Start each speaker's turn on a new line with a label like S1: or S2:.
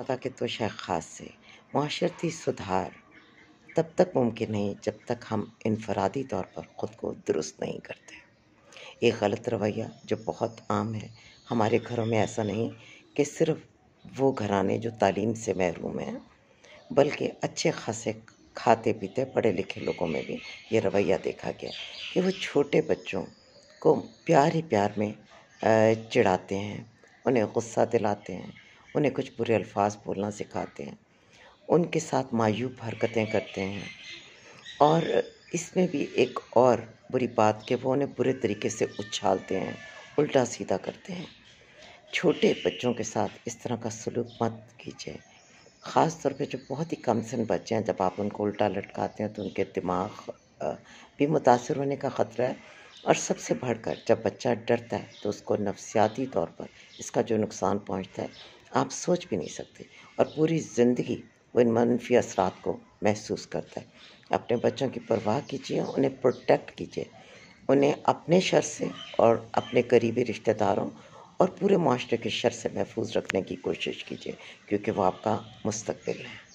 S1: पता कि तो शय ख़ास से माशरती सुधार तब तक मुमकिन नहीं जब तक हम इनफरादी तौर पर ख़ुद को दुरुस्त नहीं करते। एक गलत रवैया जो बहुत आम है हमारे घरों में, ऐसा नहीं कि सिर्फ़ वो घराने जो तालीम से महरूम हैं, बल्कि अच्छे खासे खाते पीते पढ़े लिखे लोगों में भी ये रवैया देखा गया है कि वो छोटे बच्चों को प्यार ही प्यार में चिढ़ाते हैं, उन्हें गुस्सा दिलाते हैं, उन्हें कुछ बुरे अल्फाज बोलना सिखाते हैं, उनके साथ मायूब हरकतें करते हैं। और इसमें भी एक और बुरी बात कि वो उन्हें बुरे तरीके से उछालते हैं, उल्टा सीधा करते हैं। छोटे बच्चों के साथ इस तरह का सलूक मत कीजिए। ख़ास तौर पे जो बहुत ही कम सिन बच्चे हैं, जब आप उनको उल्टा लटकाते हैं तो उनके दिमाग भी मुतासिर होने का ख़तरा है। और सबसे बढ़कर जब बच्चा डरता है तो उसको नफ्सियाती तौर पर इसका जो नुकसान पहुंचता है आप सोच भी नहीं सकते, और पूरी ज़िंदगी वो इन मनफी असरात को महसूस करता है। अपने बच्चों की परवाह कीजिए, उन्हें प्रोटेक्ट कीजिए, उन्हें अपने शर से और अपने करीबी रिश्तेदारों और पूरे माशरे के शर से महफूज रखने की कोशिश कीजिए, क्योंकि वो आपका मुस्तकबिल है।